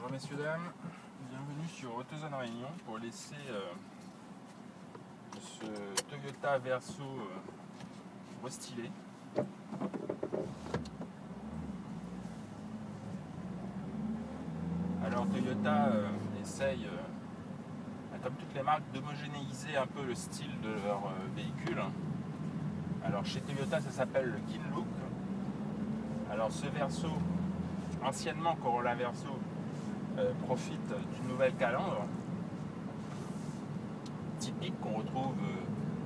Bonjour messieurs, dames, bienvenue sur AutoZone Réunion pour laisser ce Toyota Verso restylé. Alors Toyota essaye, comme toutes les marques, d'homogénéiser un peu le style de leur véhicule. Alors chez Toyota ça s'appelle le Kin Look. Alors ce Verso, anciennement Corolla Verso, profite d'une nouvelle calandre typique qu'on retrouve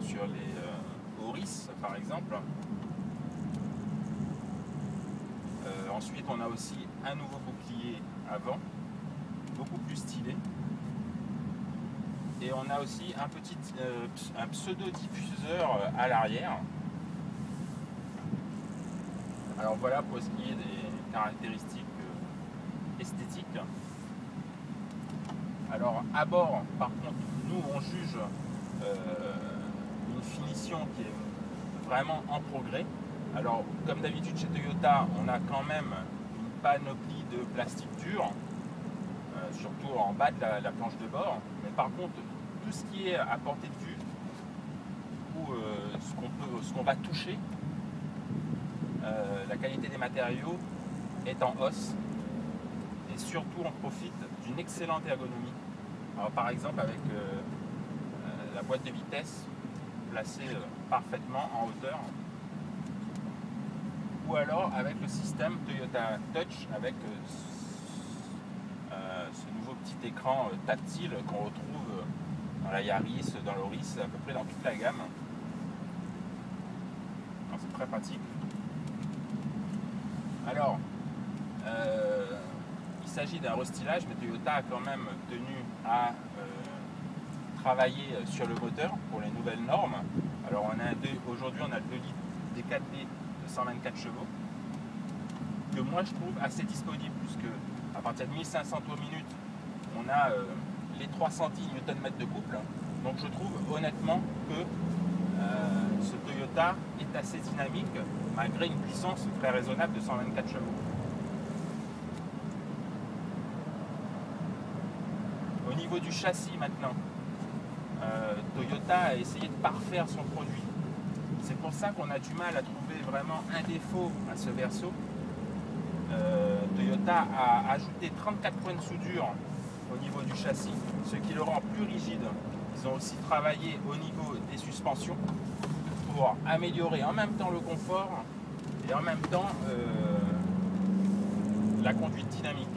sur les Auris par exemple. Ensuite on a aussi un nouveau bouclier avant, beaucoup plus stylé, et on a aussi un pseudo diffuseur à l'arrière. Alors voilà pour ce qui est des caractéristiques esthétiques. Alors à bord, par contre, nous on juge une finition qui est vraiment en progrès. Alors comme d'habitude chez Toyota, on a quand même une panoplie de plastique dur, surtout en bas de la planche de bord. Mais par contre, tout ce qui est à portée de vue, ou ce qu'on va toucher, la qualité des matériaux est en hausse. Et surtout on profite d'une excellente ergonomie. Alors par exemple avec la boîte de vitesse placée parfaitement en hauteur, ou alors avec le système Toyota Touch avec ce nouveau petit écran tactile qu'on retrouve dans la Yaris, dans l'Auris, à peu près dans toute la gamme. C'est très pratique. Alors il s'agit d'un restylage, mais Toyota a quand même tenu à travailler sur le moteur pour les nouvelles normes. Alors aujourd'hui on a le 2 litres DKT de 124 chevaux, que moi je trouve assez disponible, puisque à partir de 1500 tours minute on a les 310 Nm de couple. Donc je trouve honnêtement que ce Toyota est assez dynamique malgré une puissance très raisonnable de 124 chevaux. Au niveau du châssis maintenant, Toyota a essayé de parfaire son produit. C'est pour ça qu'on a du mal à trouver vraiment un défaut à ce Verso. Toyota a ajouté 34 points de soudure au niveau du châssis, ce qui le rend plus rigide. Ils ont aussi travaillé au niveau des suspensions pour améliorer en même temps le confort et en même temps la conduite dynamique.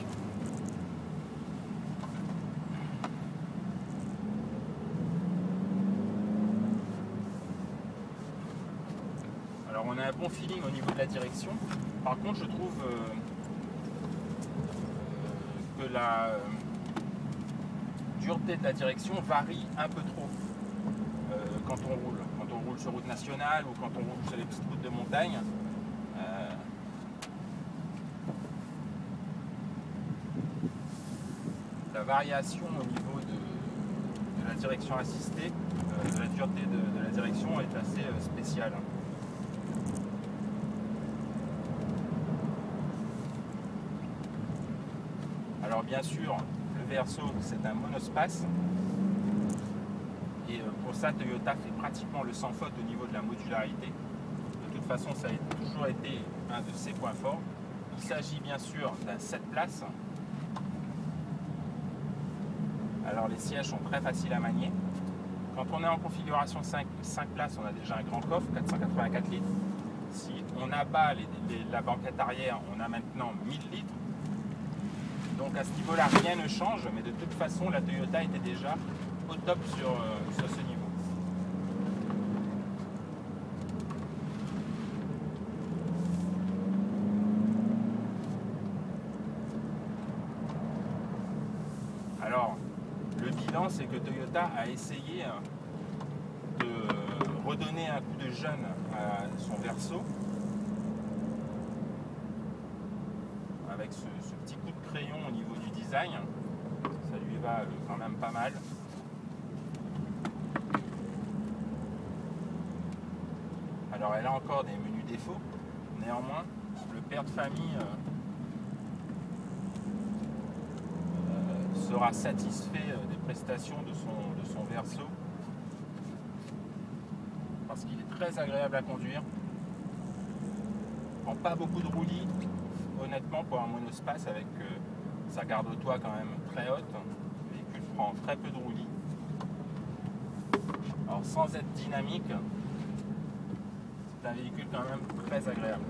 Alors on a un bon feeling au niveau de la direction. Par contre je trouve que la dureté de la direction varie un peu trop quand on roule. Quand on roule sur route nationale ou quand on roule sur les petites routes de montagne. La variation au niveau de la direction assistée, de la dureté de la direction est assez spéciale. Alors bien sûr, le Verso c'est un monospace, et pour ça Toyota fait pratiquement le sans faute au niveau de la modularité. De toute façon ça a toujours été un de ses points forts. Il s'agit bien sûr d'un 7 places. Alors les sièges sont très faciles à manier. Quand on est en configuration 5 places, on a déjà un grand coffre, 484 litres. Si on abat la banquette arrière, on a maintenant 1000 litres. Donc à ce niveau-là, rien ne change, mais de toute façon, la Toyota était déjà au top sur ce niveau. Alors, le bilan, c'est que Toyota a essayé de redonner un coup de jeune à son Verso avec ce petit coup de crayon au niveau du design. Ça lui va quand même pas mal. Alors elle a encore des menus défauts, néanmoins le père de famille sera satisfait des prestations de son Verso, parce qu'il est très agréable à conduire. Il prend pas beaucoup de roulis, honnêtement, pour un monospace avec sa garde-toit quand même très haute. Le véhicule prend très peu de roulis. Alors sans être dynamique, c'est un véhicule quand même très agréable.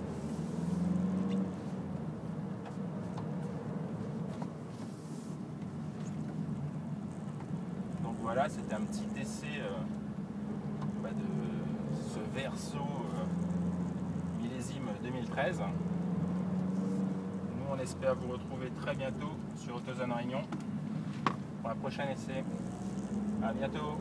Donc voilà, c'était un petit essai de ce Verso millésime 2013. Nous on espère vous retrouver très bientôt sur AutoZone Réunion pour un prochain essai. À bientôt.